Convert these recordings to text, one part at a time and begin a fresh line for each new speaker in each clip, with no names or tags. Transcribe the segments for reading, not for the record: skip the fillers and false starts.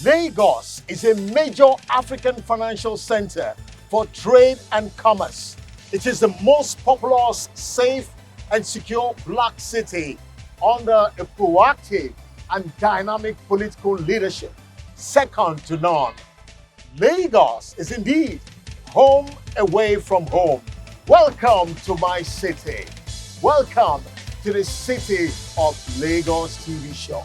Lagos is a major African financial center for trade and commerce. It is the most populous, safe, and secure black city under a proactive and dynamic political leadership, second to none. Lagos is indeed home away from home. Welcome to my city. Welcome to the City of Lagos TV show.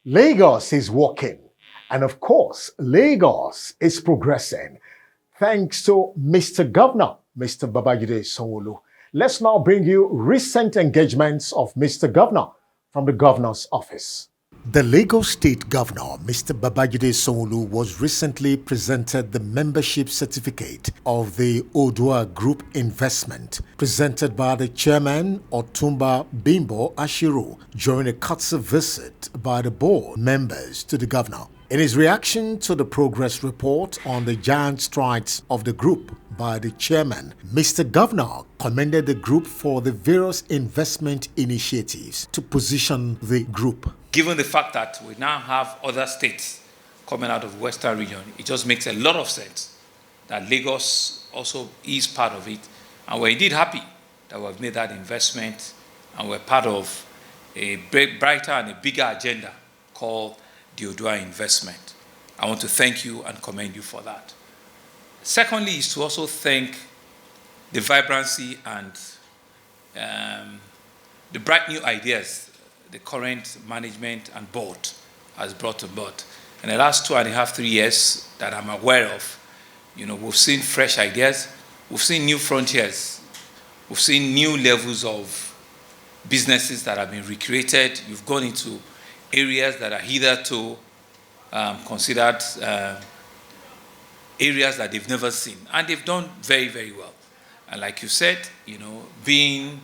Lagos is walking, and of course, Lagos is progressing. Thanks to Mr. Governor, Mr. Babajide Sanwo-Olu. Let's now bring you recent engagements of Mr. Governor from the Governor's office. The Lagos State Governor, Mr. Babajide Sanwo-Olu, was recently presented the membership certificate of the Odua Group Investment, presented by the chairman, Otumba Bimbo Ashiru, during a courtesy visit by the board members to the governor. In his reaction to the progress report on the giant strides of the group by the chairman, Mr. Governor commended the group for the various investment initiatives to position the group.
Given the fact that we now have other states coming out of the Western region, it just makes a lot of sense that Lagos also is part of it. And we're indeed happy that we've made that investment and we're part of a brighter and a bigger agenda called the Odua investment. I want to thank you and commend you for that. Secondly, is to also thank the vibrancy and the bright new ideas the current management and board has brought about. In the last 2.5, 3 years that I'm aware of, we've seen fresh ideas, we've seen new frontiers, we've seen new levels of businesses that have been recreated. You've gone into areas that are hitherto considered areas that they've never seen. And they've done very, very well. And like you said, being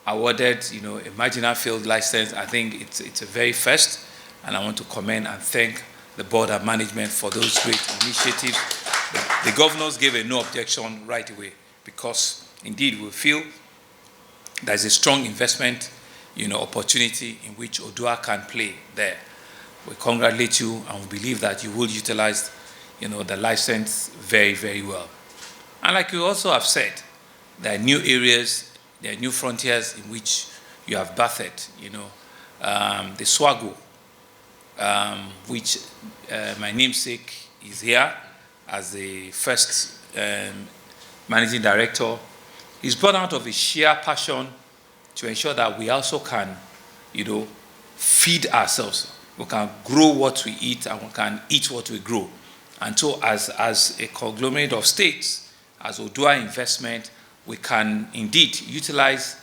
awarded, a marginal field license, I think it's a very first. And I want to commend and thank the board and management for those great initiatives. The governors gave a no objection right away because indeed we feel there's a strong investment opportunity in which Odua can play there. We congratulate you and we believe that you will utilize, the license very, very well. And like you also have said, there are new areas, there are new frontiers in which you have bathed, the Swago, which my namesake is here as the first managing director. Is born out of a sheer passion to ensure that we also can, feed ourselves. We can grow what we eat and we can eat what we grow. And so as a conglomerate of states, as Odua investment, we can indeed utilize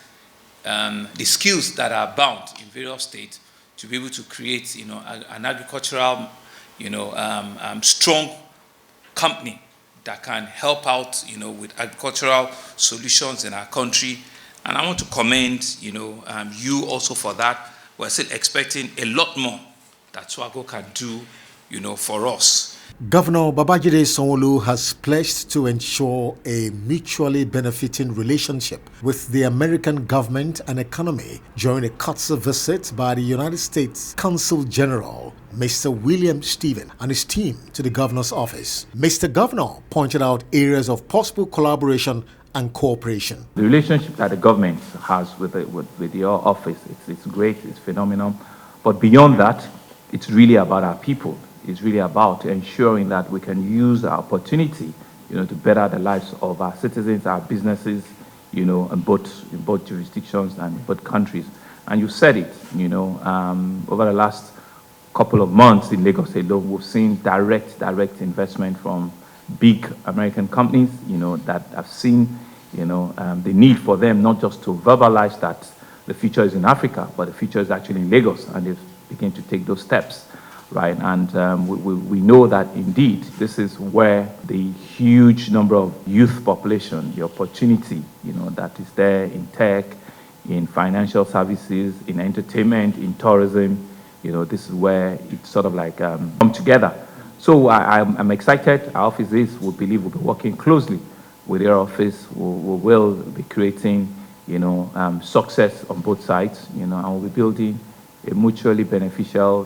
the skills that are bound in various states to be able to create, an agricultural, strong company that can help out, with agricultural solutions in our country. And I want to commend, you also for that. We're still expecting a lot more that Swago can do, for us.
Governor Babajide Sanwo-Olu has pledged to ensure a mutually benefiting relationship with the American government and economy during a courtesy visit by the United States Consul General, Mr. William Stephen, and his team to the governor's office. Mr. Governor pointed out areas of possible collaboration and cooperation.
The relationship that the government has with your office, it's great, it's phenomenal. But beyond that, it's really about our people. It's really about ensuring that we can use our opportunity, to better the lives of our citizens, our businesses, in both jurisdictions and both countries. And you said it, over the last couple of months in Lagos alone, we've seen direct investment from big American companies, that have seen, the need for them not just to verbalize that the future is in Africa, but the future is actually in Lagos, and they've begun to take those steps. Right, and we know that indeed this is where the huge number of youth population, the opportunity, that is there in tech, in financial services, in entertainment, in tourism, this is where it's sort of like come together. So I'm excited. Our office we believe, will be working closely with their office. We will be creating, success on both sides, and we'll be building a mutually beneficial,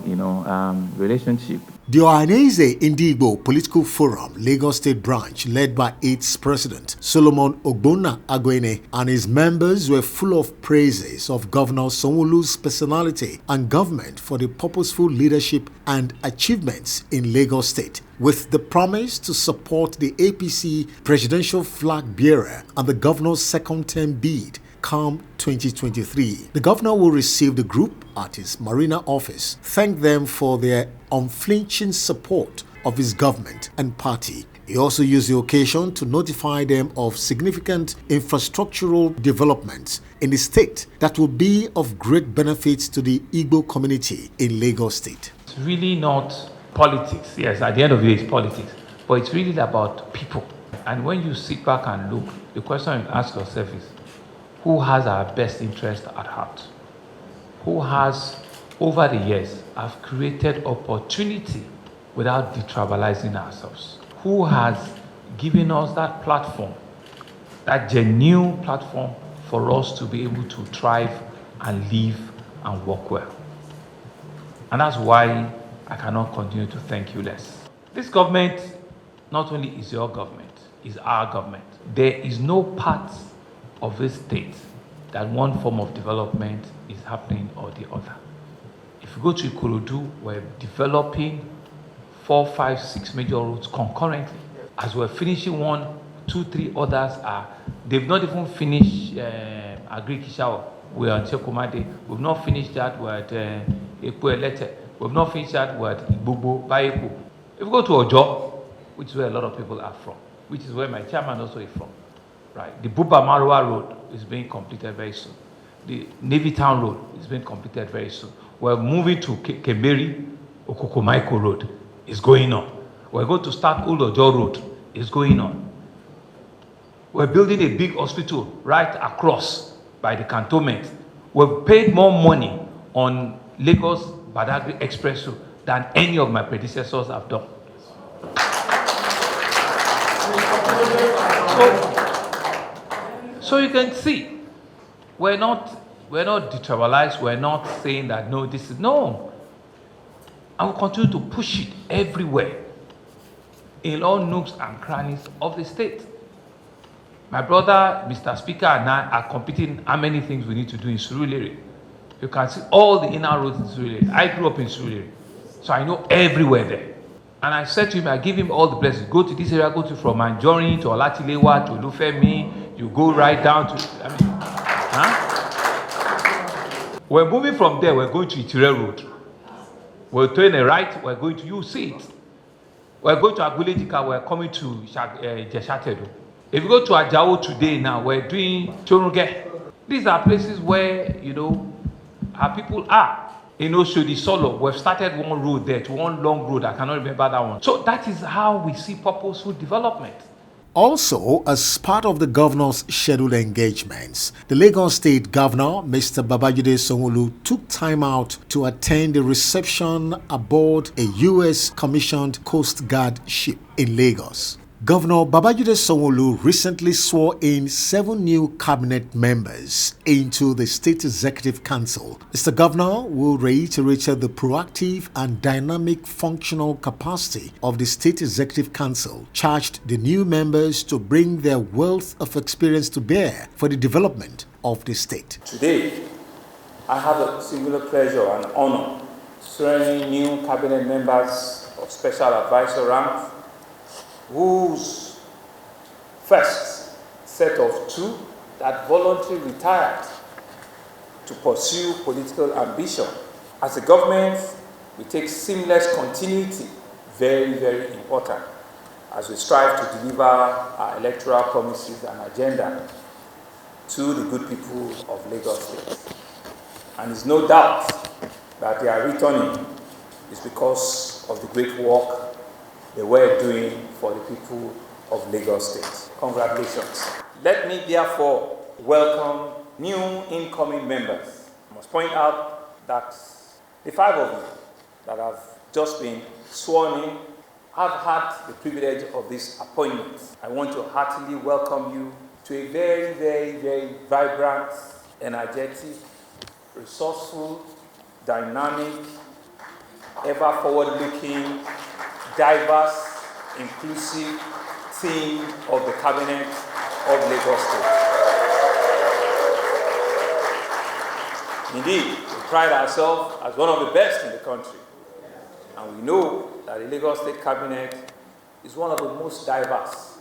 relationship.
The Ohaneze Indigbo Political Forum, Lagos State Branch, led by its president, Solomon Ogbonna Agwene, and his members were full of praises of Governor Sanwo-Olu's personality and government for the purposeful leadership and achievements in Lagos State, with the promise to support the APC presidential flag bearer and the governor's second-term bid come 2023. The governor will receive the group at his Marina office, thank them for their unflinching support of his government and party. He also used the occasion to notify them of significant infrastructural developments in the state that will be of great benefit to the Igbo community in Lagos State.
It's really not politics. Yes, at the end of the day, it's politics, but it's really about people. And when you sit back and look, the question you ask yourself is, who has our best interest at heart? Who has, over the years, have created opportunity without detribalizing ourselves? Who has given us that platform, that genuine platform for us to be able to thrive and live and work well? And that's why I cannot continue to thank you less. This government not only is your government, is our government. There is no part of this state that one form of development is happening or the other. If you go to Ikorodu, we're developing 4, 5, 6 major roads concurrently. As we're finishing 1, 2, 3 others they've not even finished Agri-Kishawa. We're on Chekomade. We've not finished that. We're at Ekwe-Elete. We've not finished that. We're at Igbobo, Bayeko. If you go to Ojo, which is where a lot of people are from, which is where my chairman also is from, right? The Buba Marwa Road is being completed very soon. The Navy Town Road is being completed very soon. We're moving to Kemberi, Okokomaiko Road is going on. We're going to start Old Ojo Road is going on. We're building a big hospital right across by the cantonment. We've paid more money on Lagos Badagry Express Road than any of my predecessors have done. So you can see, we're not detribalized. We're not saying that no, this is no. I will continue to push it everywhere, in all nooks and crannies of the state. My brother, Mr. Speaker, and I are competing how many things we need to do in Surulere. You can see all the inner roads in Surulere. I grew up in Surulere, so I know everywhere there. And I said to him, I give him all the blessings. Go to this area, go to from Anjorin to Olatilewa to Olufemi. You go right down to, We're moving from there, we're going to Itire Road. We're turning a right, we're going to, you see it. We're going to Agulejika, we're coming to Jeshatedo. If you go to Ajao today now, we're doing Choruge. These are places where, our people are. Shodi Solo, we've started one road there, to one long road, I cannot remember that one. So that is how we see purposeful development.
Also, as part of the governor's scheduled engagements, the Lagos State Governor, Mr. Babajide Sanwo-Olu, took time out to attend a reception aboard a U.S. commissioned Coast Guard ship in Lagos. Governor Babajide Sanwo-Olu recently swore in 7 new cabinet members into the State Executive Council. Mr. Governor will reiterate the proactive and dynamic functional capacity of the State Executive Council, charged the new members to bring their wealth of experience to bear for the development of the state.
Today, I have a singular pleasure and honor swearing new cabinet members of special advisor rank, whose first set of 2 that voluntarily retired to pursue political ambition. As a government, we take seamless continuity very, very important as we strive to deliver our electoral promises and agenda to the good people of Lagos State. And there's no doubt that they are returning is because of the great work they were doing for the people of Lagos State. Congratulations. Let me therefore welcome new incoming members. I must point out that the 5 of you that have just been sworn in have had the privilege of this appointment. I want to heartily welcome you to a very, very, very vibrant, energetic, resourceful, dynamic, ever forward-looking, diverse, inclusive team of the Cabinet of Lagos State. Indeed, we pride ourselves as one of the best in the country. And we know that the Lagos State Cabinet is one of the most diverse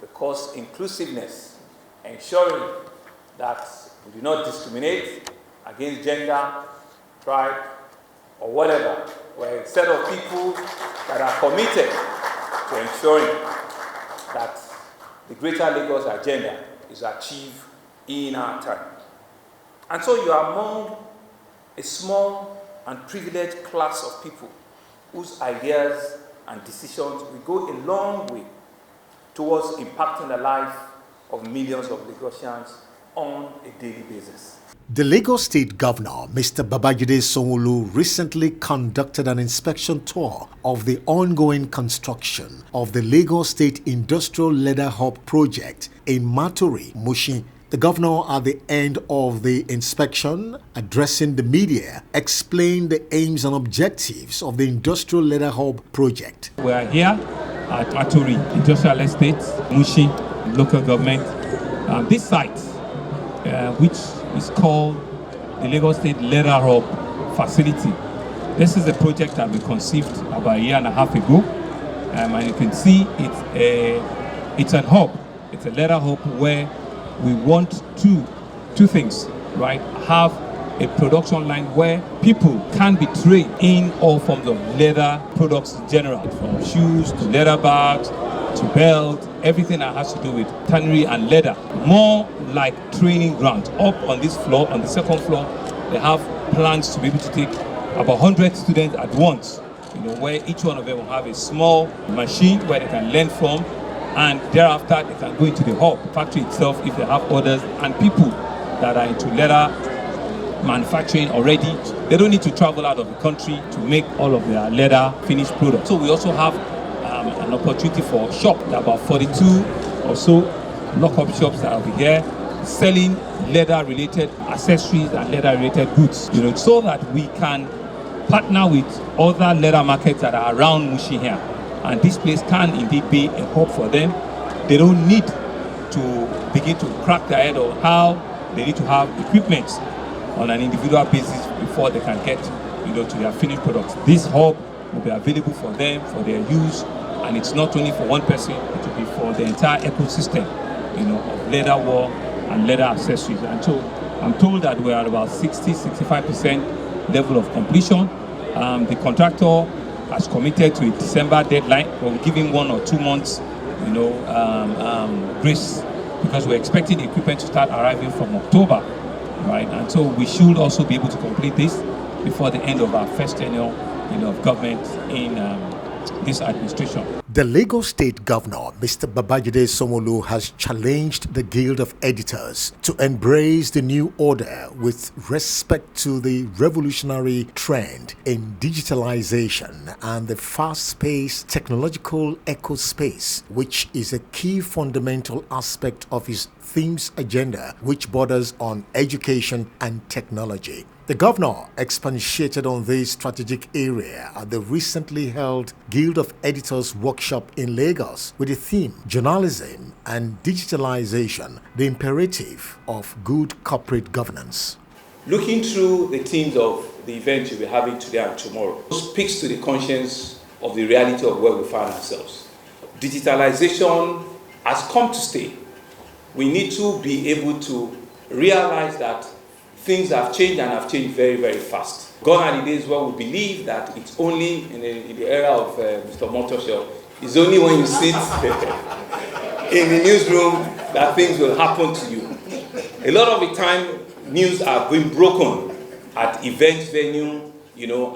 because inclusiveness, ensuring that we do not discriminate against gender, tribe, or whatever. We're a set of people that are committed to ensuring that the Greater Lagos agenda is achieved in our time. And so you are among a small and privileged class of people whose ideas and decisions will go a long way towards impacting the life of millions of Lagosians on a daily basis.
The Lagos State Governor, Mr. Babajide Sanwo-Olu, recently conducted an inspection tour of the ongoing construction of the Lagos State Industrial Leather Hub project in Maturi, Mushin. The governor, at the end of the inspection, addressing the media, explained the aims and objectives of the Industrial Leather Hub project.
We are here at Maturi Industrial Estate, Mushin, local government. This site, which is called the Lagos State Leather Hub Facility. This is a project that we conceived about a year and a half ago, and you can see it's a hub. It's a leather hub where we want two things, right? Have a production line where people can be trained in all forms of leather products in general, from shoes to leather bags to belt, everything that has to do with tannery and leather. More like training grounds. Up on this floor, on the second floor, they have plans to be able to take about 100 students at once, where each one of them will have a small machine where they can learn from, and thereafter they can go into the hub, factory itself, if they have orders, and people that are into leather manufacturing already, they don't need to travel out of the country to make all of their leather finished products. So we also have an opportunity for shop, about 42 or so lock-up shops that will be here selling leather-related accessories and leather-related goods, so that we can partner with other leather markets that are around Mushin here. And this place can indeed be a hub for them. They don't need to begin to crack their head on how they need to have equipment on an individual basis before they can get to their finished products. This hub will be available for them, for their use, and it's not only for one person, it will be for the entire ecosystem of leather work and leather accessories. And so I'm told that we're at about 60-65% level of completion. The contractor has committed to a December deadline, but we're giving 1 or 2 months grace, because we're expecting the equipment to start arriving from October, right? And so we should also be able to complete this before the end of our first tenure of government in this administration.
The Lagos State Governor, Mr. Babajide Sanwo-Olu, has challenged the Guild of Editors to embrace the new order with respect to the revolutionary trend in digitalization and the fast-paced technological ecospace, which is a key fundamental aspect of his themes agenda, which borders on education and technology. The governor expatiated on this strategic area at the recently held Guild of Editors workshop in Lagos with the theme Journalism and Digitalization, the Imperative of Good Corporate Governance.
Looking through the themes of the event you'll be having today and tomorrow speaks to the conscience of the reality of where we find ourselves. Digitalization has come to stay. We need to be able to realize that things have changed and have changed very, very fast. Gone are the days where we believe that it's only in the era of Mr. Motosho, it's only when you sit in the newsroom that things will happen to you. A lot of the time, news are being broken at event venue,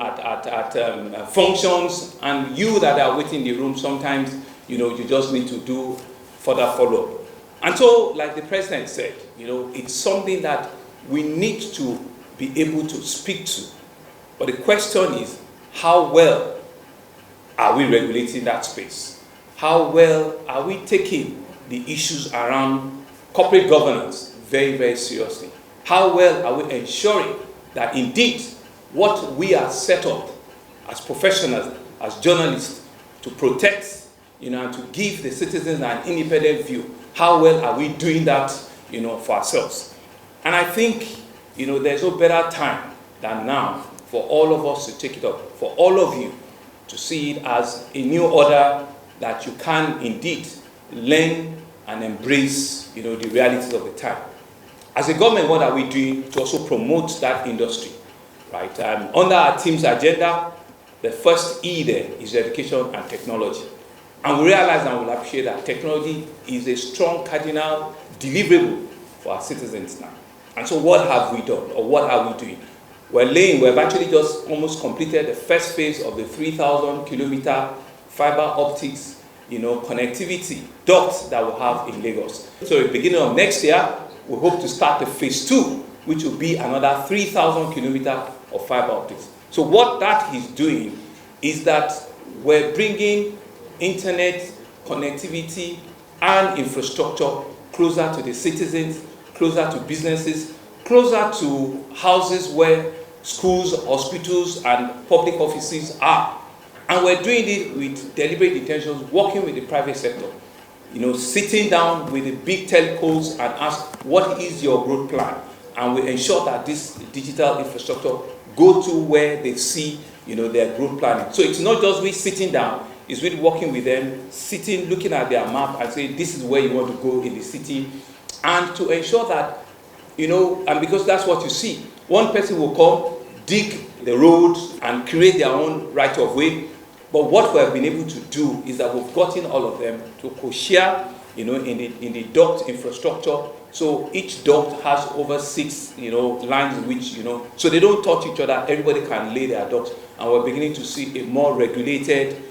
at functions, and you that are waiting in the room, sometimes, you just need to do further follow-up. And so, like the president said, it's something that we need to be able to speak to. But the question is, how well are we regulating that space? How well are we taking the issues around corporate governance very, very seriously? How well are we ensuring that indeed what we are set up as professionals, as journalists, to protect, and to give the citizens an independent view, how well are we doing that, for ourselves? And I think, there's no better time than now for all of us to take it up, for all of you to see it as a new order that you can indeed learn and embrace, the realities of the time. As a government, what are we doing to also promote that industry, right? Under our team's agenda, the first E there is education and technology. And we realize and will appreciate that technology is a strong cardinal deliverable for our citizens now. And so what have we done, or what are we doing? We've actually just almost completed the first phase of the 3,000 kilometer fiber optics, connectivity duct that we'll have in Lagos. So at the beginning of next year, we hope to start the phase 2, which will be another 3,000 kilometers of fiber optics. So what that is doing is that we're bringing internet connectivity and infrastructure closer to the citizens, closer to businesses, closer to houses where schools, hospitals, and public offices are. And we're doing it with deliberate intentions, working with the private sector. Sitting down with the big telcos and ask, what is your growth plan? And we ensure that this digital infrastructure go to where they see, their growth planning. So it's not just we sitting down, it's really working with them, sitting, looking at their map and saying, this is where you want to go in the city. And to ensure that, and because that's what you see, one person will come, dig the roads and create their own right of way. But what we have been able to do is that we've gotten all of them to co-share, in the duct infrastructure. So each duct has over 6, lines which, so they don't touch each other. Everybody can lay their ducts, and we're beginning to see a more regulated,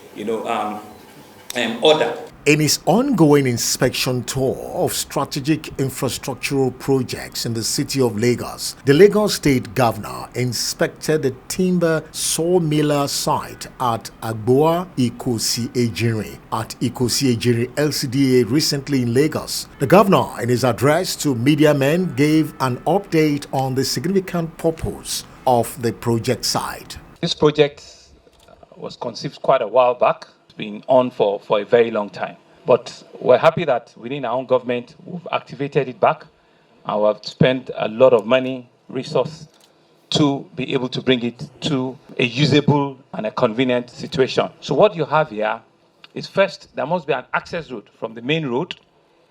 order.
In his ongoing inspection tour of strategic infrastructural projects in the city of Lagos, the Lagos State Governor inspected the timber sawmiller site at Agboa Ikosi Ejiri at Ikosi Ejiri LCDA recently in Lagos. The governor, in his address to media men, gave an update on the significant purpose of the project site.
This project was conceived quite a while back. Been on for a very long time. But we're happy that within our own government, we've activated it back, and we've spent a lot of money, resource, to be able to bring it to a usable and a convenient situation. So what you have here is, first, there must be an access route from the main road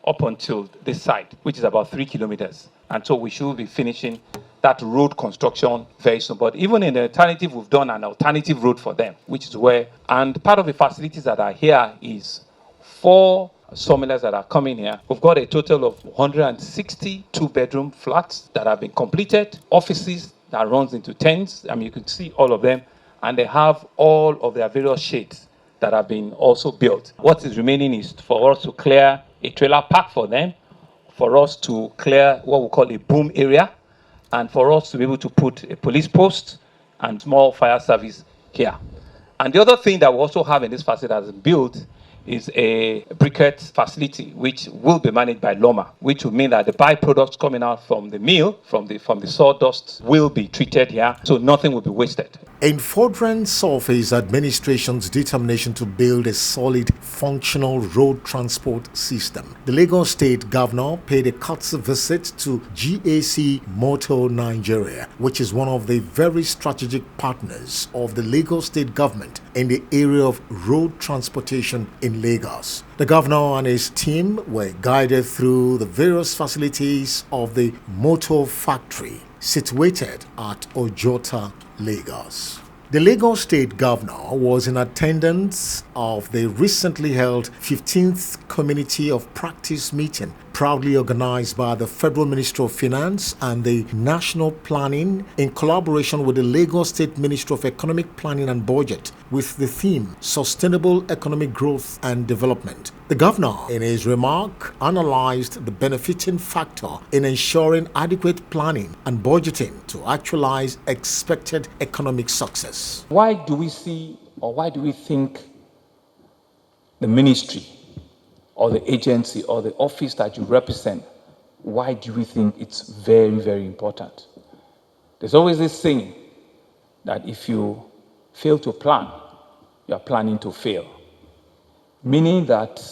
up until this site, which is about 3 kilometers. And so we should be finishing that road construction very soon. But even in the alternative, we've done an alternative road for them, which is where, and part of the facilities that are here is 4 sawmillers that are coming here. We've got a total of 160 2-bedroom flats that have been completed, offices that runs into tents. You can see all of them, and they have all of their various shades that have been also built. What is remaining is for us to clear a trailer park for them, for us to clear what we call a boom area, and for us to be able to put a police post and small fire service here. And the other thing that we also have in this facility that is built is a briquette facility, which will be managed by Loma, which will mean that the byproducts coming out from the mill, from the sawdust, will be treated here, so nothing will be wasted.
In furtherance of his administration's determination to build a solid, functional road transport system, the Lagos State Governor paid a courtesy visit to GAC Motor Nigeria, which is one of the very strategic partners of the Lagos State government in the area of road transportation in Lagos. The governor and his team were guided through the various facilities of the motor factory situated at Ojota, Lagos. The Lagos State Governor was in attendance of the recently held 15th Community of Practice meeting, proudly organized by the Federal Ministry of Finance and the National Planning in collaboration with the Lagos State Ministry of Economic Planning and Budget, with the theme Sustainable Economic Growth and Development. The governor, in his remark, analyzed the benefiting factor in ensuring adequate planning and budgeting to actualize expected economic success. Lagos.
Why do we see, or why do we think the ministry or the agency or the office that you represent, why do we think it's very, very important? There's always this saying that if you fail to plan, you are planning to fail. Meaning that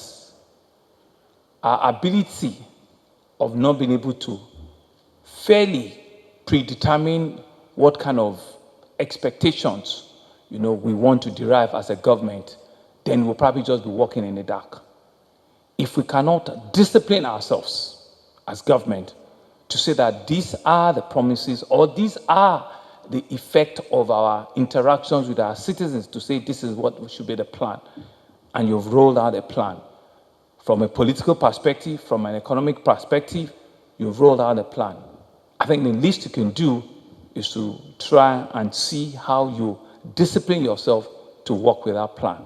our ability of not being able to fairly predetermine what kind of expectations we want to derive as a government, then we'll probably just be walking in the dark. If we cannot discipline ourselves as government to say that these are the promises or these are the effect of our interactions with our citizens, to say this is what should be the plan, and you've rolled out a plan from a political perspective, from an economic perspective, you've rolled out a plan. I think the least you can do is to try and see how you discipline yourself to work with that plan.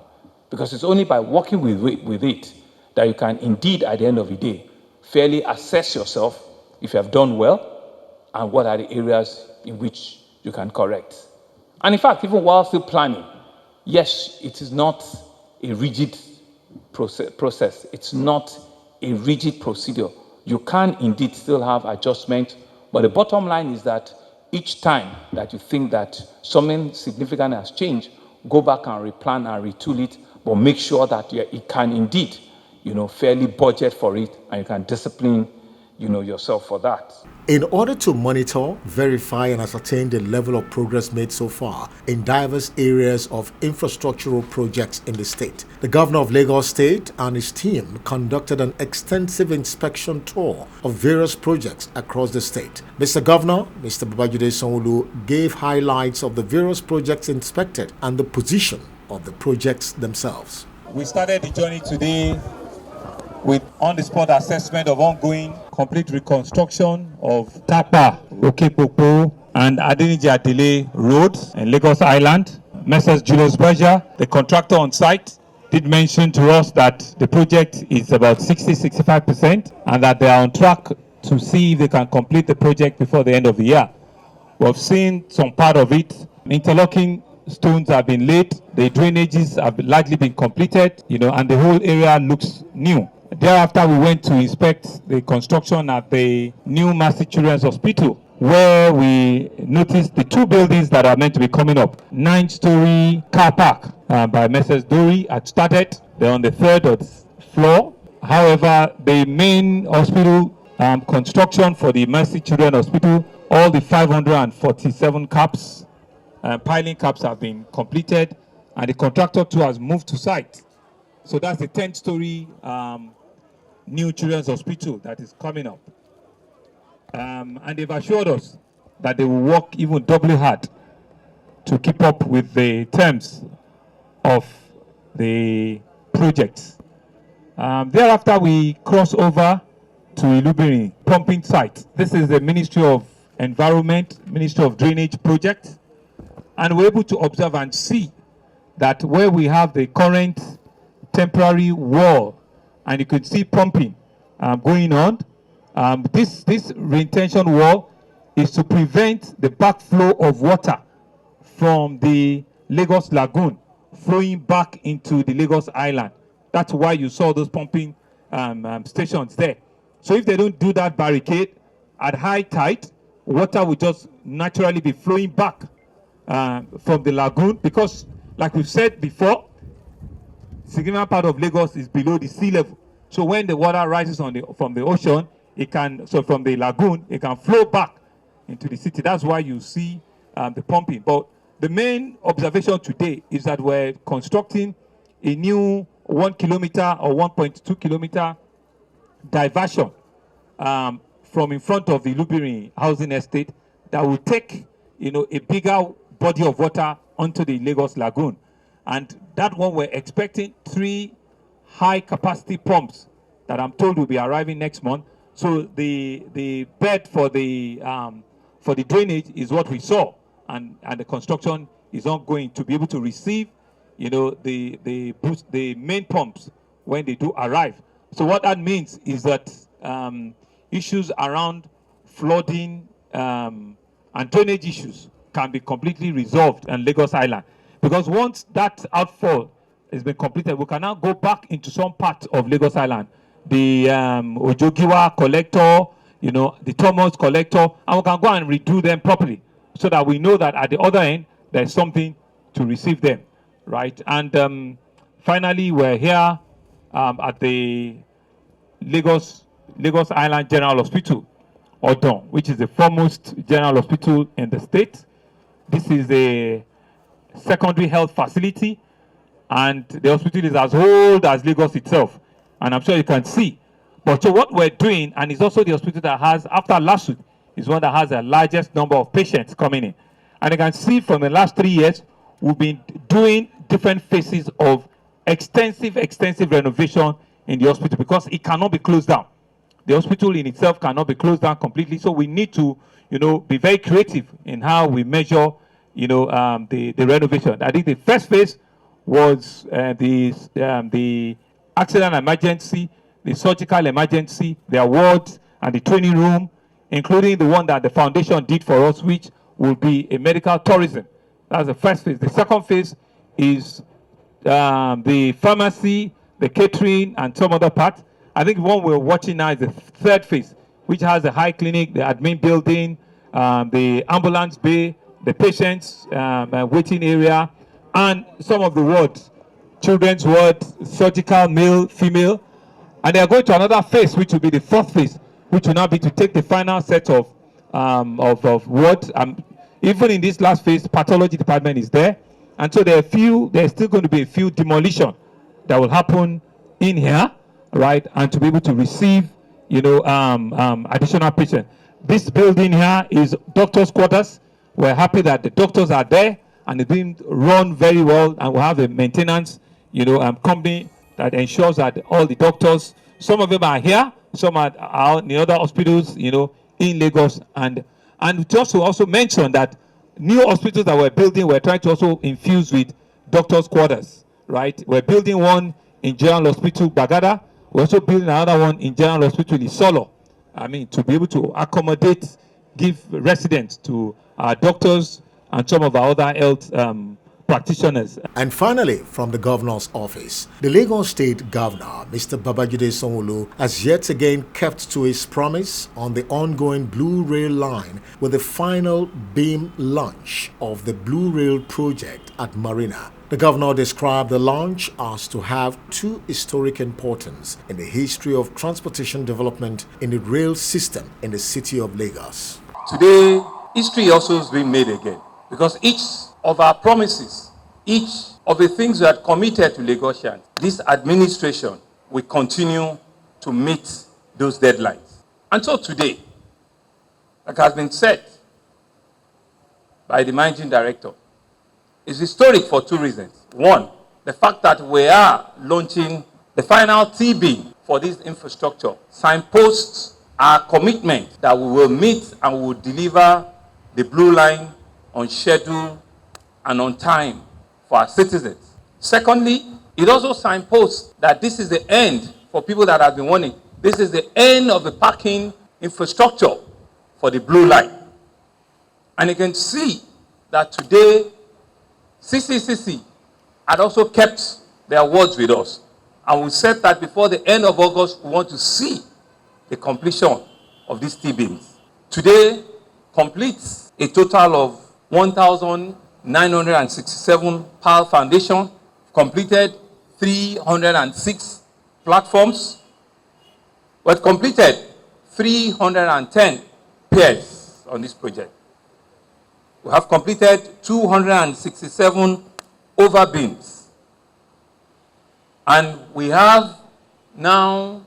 Because it's only by working with it that you can indeed, at the end of the day, fairly assess yourself if you have done well and what are the areas in which you can correct. And in fact, even while still planning, yes, it is not a rigid process. It's not a rigid procedure. You can indeed still have adjustment, but the bottom line is that each time that you think that something significant has changed, go back and replan and retool it, but make sure that it can indeed, fairly budget for it, and you can discipline, yourself for that.
In order to monitor, verify, and ascertain the level of progress made so far in diverse areas of infrastructural projects in the state, the governor of Lagos State and his team conducted an extensive inspection tour of various projects across the state. Mr. Governor, Mr. Babajide Sanwo-Olu, gave highlights of the various projects inspected and the position of the projects themselves.
We started the journey today with on-the-spot assessment of ongoing complete reconstruction of Tapa, Okepopo, and Adeniji-Adele roads in Lagos Island. Messrs. Julius Berger, the contractor on site, did mention to us that the project is about 60-65% and that they are on track to see if they can complete the project before the end of the year. We've seen some part of it. Interlocking stones have been laid, the drainages have largely been completed, and the whole area looks new. Thereafter, we went to inspect the construction at the new Massey Children's Hospital, where we noticed the two buildings that are meant to be coming up. 9-story car park by Messrs. Dory had started. They're on the third floor. However, the main hospital construction for the Massey Children's Hospital, all the 547 caps, piling caps have been completed, and the contractor too has moved to site. So that's the 10-story new children's hospital that is coming up. And they've assured us that they will work even doubly hard to keep up with the terms of the projects. Thereafter, we cross over to Ilubiri pumping site. This is the Ministry of Environment, Ministry of Drainage project. And we're able to observe and see that where we have the current temporary wall, and you could see pumping going on. This reintention wall is to prevent the backflow of water from the Lagos Lagoon flowing back into the Lagos Island. That's why you saw those pumping stations there. So if they don't do that barricade at high tide, water will just naturally be flowing back from the lagoon, because like we've said before, significant part of Lagos is below the sea level. So when the water rises from the ocean, from the lagoon, it can flow back into the city. That's why you see the pumping. But the main observation today is that we're constructing a new 1 kilometer or 1.2 kilometer diversion from in front of the Ilubiri housing estate that will take, a bigger body of water onto the Lagos Lagoon. And that one, we're expecting 3 high capacity pumps that I'm told will be arriving next month. So the bed for the drainage is what we saw, and the construction is ongoing to be able to receive, the main pumps when they do arrive. So what that means is that issues around flooding and drainage issues can be completely resolved on Lagos Island. Because once that outfall has been completed, we can now go back into some part of Lagos Island. The Ojogiwa collector, the Thomas collector, and we can go and redo them properly so that we know that at the other end, there's something to receive them, right? And finally, we're here at the Lagos Island General Hospital, Odon, which is the foremost general hospital in the state. This is a secondary health facility, and the hospital is as old as Lagos itself, and I'm sure you can see. But so what we're doing, and it's also the hospital that has, after last week, is one that has the largest number of patients coming in. And you can see from the last 3 years, we've been doing different phases of extensive renovation in the hospital because it cannot be closed down. The hospital in itself cannot be closed down completely, so we need to, be very creative in how we measure, the renovation. I think the first phase was the accident emergency, the surgical emergency, the awards, and the training room, including the one that the foundation did for us, which will be a medical tourism. That's the first phase. The second phase is the pharmacy, the catering, and some other parts. I think one we're watching now is the third phase, which has the high clinic, the admin building, the ambulance bay, the patients waiting area, and some of the wards, children's ward, surgical, male, female. And they are going to another phase, which will be the fourth phase, which will now be to take the final set of wards. Even in this last phase, pathology department is there. And so there's still going to be a few demolition that will happen in here, right? And to be able to receive, additional patients. This building here is doctors' quarters. We're happy that the doctors are there and it's being run very well, and we have a maintenance, company that ensures that all the doctors, some of them are here, some are in the other hospitals, in Lagos. And just to also mention that new hospitals that we're building, we're trying to also infuse with doctors' quarters, right? We're building one in General Hospital Bagada. We're also building another one in General Hospital Isolo. To be able to accommodate, give residence to our doctors and some of our other health practitioners.
And finally, from the governor's office, the Lagos State Governor, Mr. Babajide Sanwo-Olu, has yet again kept to his promise on the ongoing Blue Rail line with the final beam launch of the Blue Rail project at Marina. The governor described the launch as to have two historic importance in the history of transportation development in the rail system in the city of Lagos.
Today, history also is being made again, because each of our promises, each of the things we had committed to Lagosians, this administration will continue to meet those deadlines. And so today, like has been said by the managing director, is historic for two reasons. One, the fact that we are launching the final T-beam for this infrastructure signposts our commitment that we will meet and we will deliver the Blue Line on schedule and on time for our citizens. Secondly, it also signposts that this is the end for people that have been wanting. This is the end of the parking infrastructure for the Blue Line. And you can see that today, CCCC had also kept their words with us. And we said that before the end of August, we want to see the completion of these T-beams. Today completes a total of 1,967 PAL foundation, completed 306 platforms, but completed 310 piers on this project. We have completed 267 overbeams. And we have now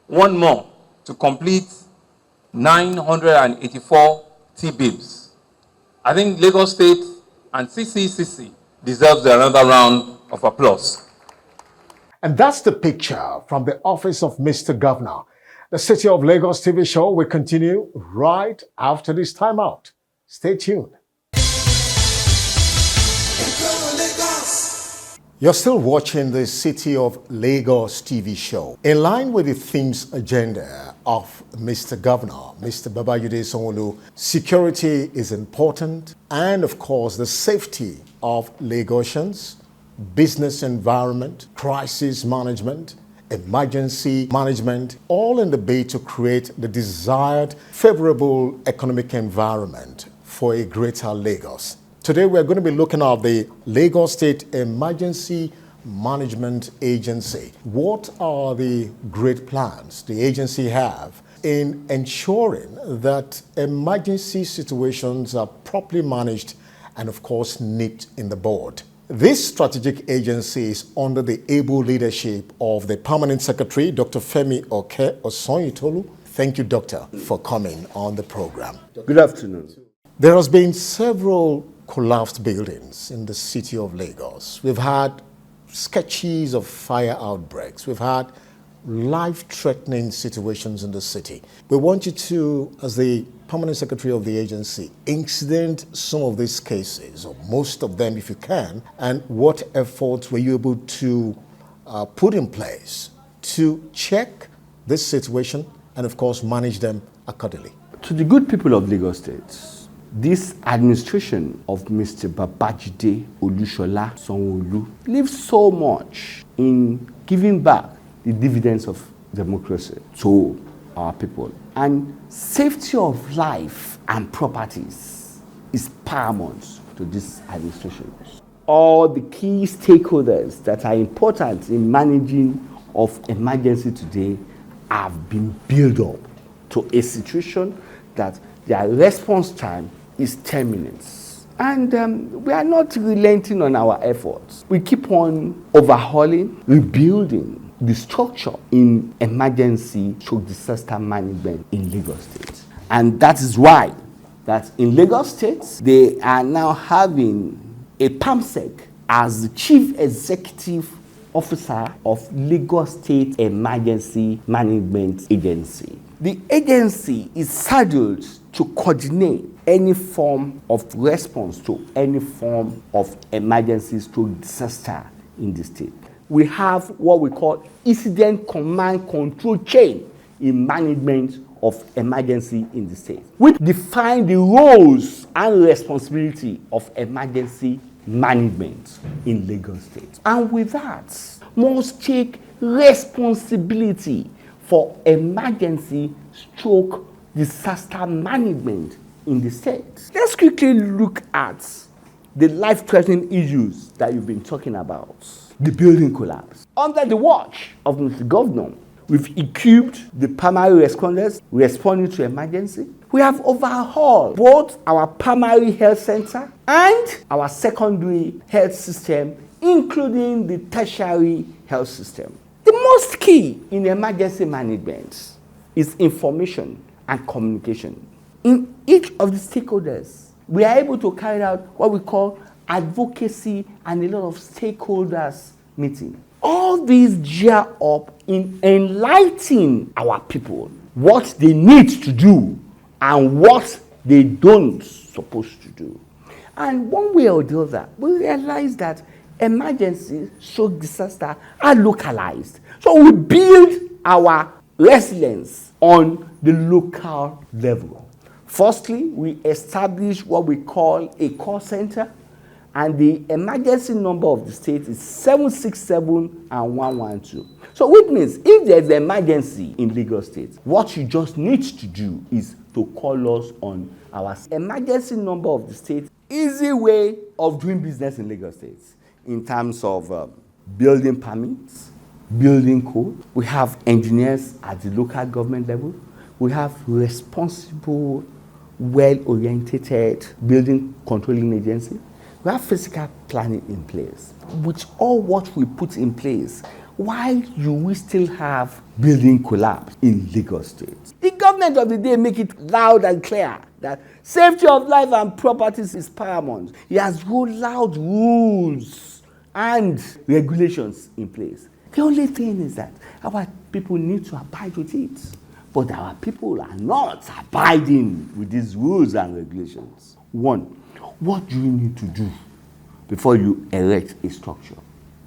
one more to complete 984 T-beams. I think Lagos State and CCCC deserves another round of applause.
And that's the picture from the office of Mr. Governor. The City of Lagos TV show will continue right after this timeout. Stay tuned. You're still watching the City of Lagos TV show. In line with the theme's agenda of Mr. Governor, Mr. Babajide Sanwo-Olu, security is important, and of course the safety of Lagosians, business environment, crisis management, emergency management, all in the bid to create the desired favorable economic environment for a greater Lagos. Today we're going to be looking at the Lagos State Emergency Management Agency. What are the great plans the agency have in ensuring that emergency situations are properly managed and of course nipped in the bud? This strategic agency is under the able leadership of the Permanent Secretary, Dr. Femi Osonyitolu. Thank you, Doctor, for coming on the program.
Good afternoon.
There has been several collapsed buildings in the city of Lagos. We've had sketches of fire outbreaks. We've had life-threatening situations in the city. We want you to, as the Permanent Secretary of the agency, incident some of these cases, or most of them if you can, and what efforts were you able to put in place to check this situation and of course manage them accordingly?
To the good people of Lagos State, this administration of Mr. Babajide Olushola Sanwo-Olu leaves so much in giving back the dividends of democracy to our people. And safety of life and properties is paramount to this administration. All the key stakeholders that are important in managing of emergency today have been built up to a situation that their response time is 10 minutes. And we are not relenting on our efforts. We keep on overhauling, rebuilding the structure in emergency disaster management in Lagos State. And that is why that in Lagos State, they are now having a PAMSEC as the Chief Executive Officer of Lagos State Emergency Management Agency. The agency is saddled to coordinate any form of response to any form of emergency disaster in the state. We have what we call incident command control chain in management of emergency in the state, which define the roles and responsibility of emergency management in Lagos State. And with that, must take responsibility for emergency disaster management in the state. Let's quickly look at the life-threatening issues that you've been talking about. The building collapse. Under the watch of Mr. Governor, we've equipped the primary responders responding to emergency. We have overhauled both our primary health center and our secondary health system, including the tertiary health system. The most key in emergency management is information and communication. In each of the stakeholders, we are able to carry out what we call advocacy and a lot of stakeholders meeting. All these gear up in enlightening our people what they need to do and what they don't supposed to do. And one way or the other, we realize that emergency disaster are localized. So we build our resilience on the local level. Firstly, we establish what we call a call center, and the emergency number of the state is 767 and 112. So which means if there's an emergency in Lagos State, what you just need to do is to call us on our emergency number of the state. Easy way of doing business in Lagos State in terms of building permits, building code. We have engineers at the local government level. We have responsible, well-oriented building controlling agency. We have physical planning in place. With all what we put in place, why do we still have building collapse in Lagos State? The government of the day make it loud and clear that safety of life and properties is paramount. He has rolled out rules and regulations in place. The only thing is that our people need to abide with it. But our people are not abiding with these rules and regulations. One, what do you need to do before you erect a structure?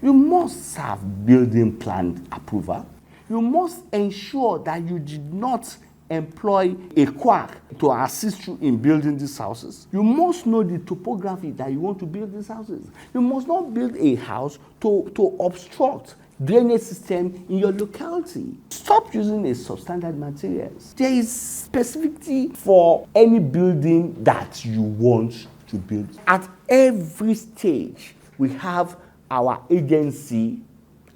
You must have building plan approval. You must ensure that you did not employ a quack to assist you in building these houses. You must know the topography that you want to build these houses. You must not build a house to obstruct drainage system in your locality. Stop using a substandard materials. There is specificity for any building that you want to build. At every stage, we have our agency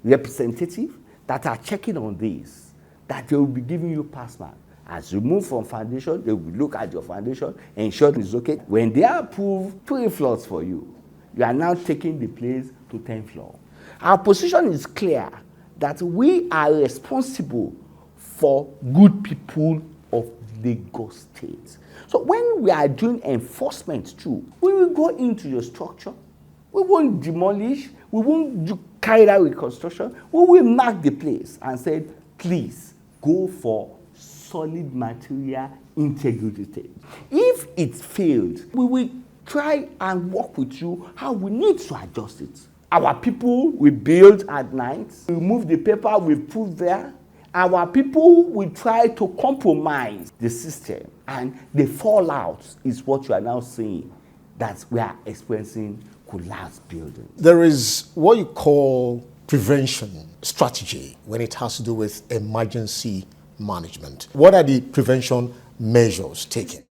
representative that are checking on this, that they will be giving you pass mark. As you move from foundation, they will look at your foundation, ensure it's okay. When they approve 3 floors for you, you are now taking the place to 10th floor. Our position is clear that we are responsible for good people of Lagos State. So when we are doing enforcement too, we will go into your structure. We won't demolish. We won't carry out reconstruction. We will mark the place and say, please go for solid material integrity test. If it failed, we will try and work with you how we need to adjust it. Our people will build at night, we remove the paper we put there. Our people will try to compromise the system, and the fallout is what you are now seeing, that we are experiencing collapsed buildings.
There is what you call prevention strategy when it has to do with emergency management. What are the prevention measures taken?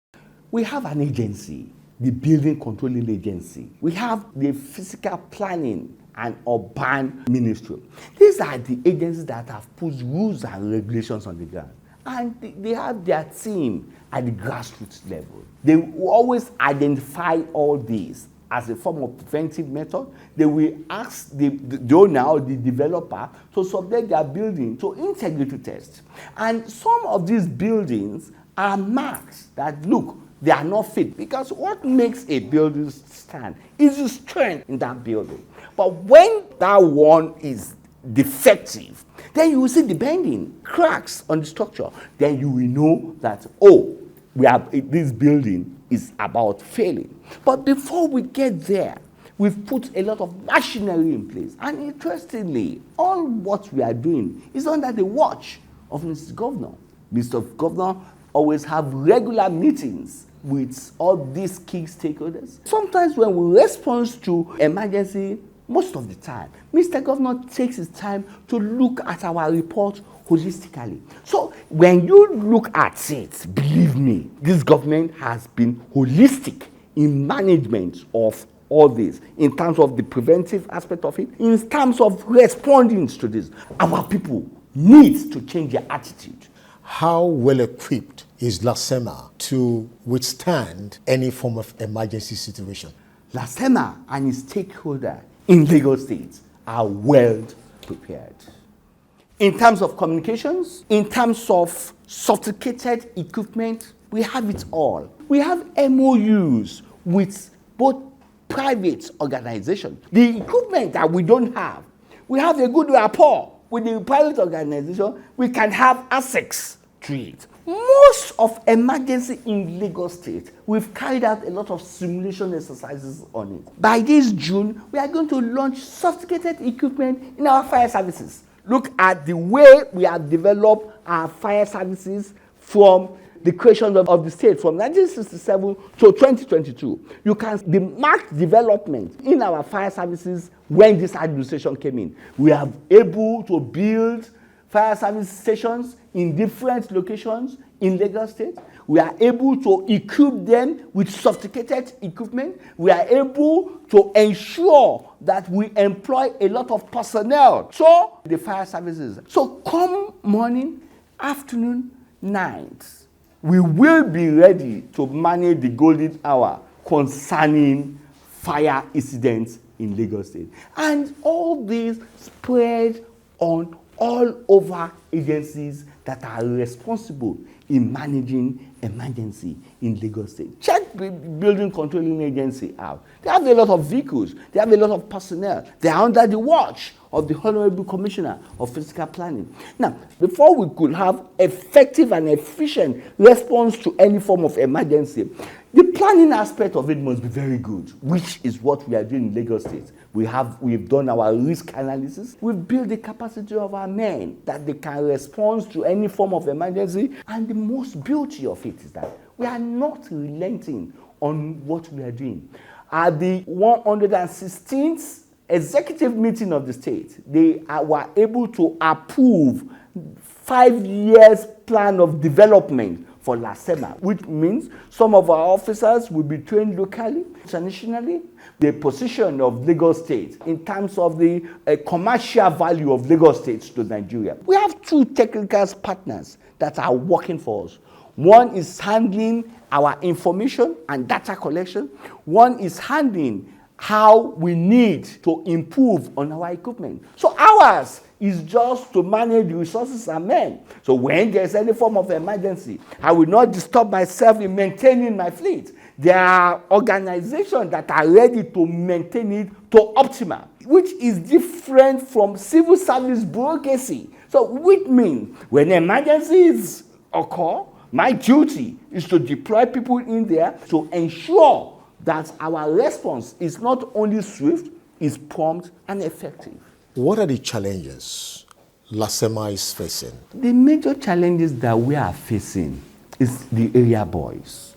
We have an agency, the Building Controlling Agency. We have the Physical Planning and Urban Ministry. These are the agencies that have put rules and regulations on the ground. And they have their team at the grassroots level. They will always identify all these as a form of preventive method. They will ask the owner or the developer to subject their building to integrity tests. And some of these buildings are marked that, look, they are not fit, because what makes a building stand is the strength in that building. But when that one is defective, then you will see the bending, cracks on the structure. Then you will know that, oh, this building is about failing. But before we get there, we've put a lot of machinery in place. And interestingly, all what we are doing is under the watch of Mr. Governor. Mr. Governor always have regular meetings with all these key stakeholders. Sometimes when we respond to emergency, most of the time, Mr. Governor takes his time to look at our report holistically. So when you look at it, believe me, this government has been holistic in management of all this, in terms of the preventive aspect of it, in terms of responding to this. Our people need to change their attitude.
How well equipped is LASEMA to withstand any form of emergency situation?
LASEMA and its stakeholder in Lagos State are well prepared. In terms of communications, in terms of sophisticated equipment, we have it all. We have MOUs with both private organizations. The equipment that we don't have, we have a good rapport with the private organization. We can have access to it. Most of emergency in Lagos State, we've carried out a lot of simulation exercises on it. By this June, we are going to launch sophisticated equipment in our fire services. Look at the way we have developed our fire services from the creation of the state from 1967 to 2022. You can see the marked development in our fire services when this administration came in. We are able to build fire service stations in different locations in Lagos State. We are able to equip them with sophisticated equipment. We are able to ensure that we employ a lot of personnel. So the fire services. So come morning, afternoon, night, we will be ready to manage the golden hour concerning fire incidents in Lagos State. And all these spread on all over agencies that are responsible in managing emergency in Lagos State. Check the Building Controlling Agency out. They have a lot of vehicles. They have a lot of personnel. They are under the watch of the Honorable Commissioner of Physical Planning. Now, before we could have effective and efficient response to any form of emergency, The planning aspect of it must be very good, which is what we are doing in Lagos State. We've done our risk analysis. We've built the capacity of our men that they can respond to any form of emergency. And the most beauty of it is that we are not relenting on what we are doing. At the 116th executive meeting of the state, they were able to approve 5 years plan of development for LASEMA, which means some of our officers will be trained locally, internationally. The position of Lagos State in terms of the commercial value of Lagos State to Nigeria. We have 2 technical partners that are working for us. One is handling our information and data collection. One is handling how we need to improve on our equipment. So ours is just to manage the resources and men. So when there's any form of emergency, I will not disturb myself in maintaining my fleet. There are organizations that are ready to maintain it to optimal, which is different from civil service bureaucracy. So which means when emergencies occur, my duty is to deploy people in there to ensure that our response is not only swift, is prompt and effective.
What are the challenges LASEMA is facing?
The major challenges that we are facing is the area boys.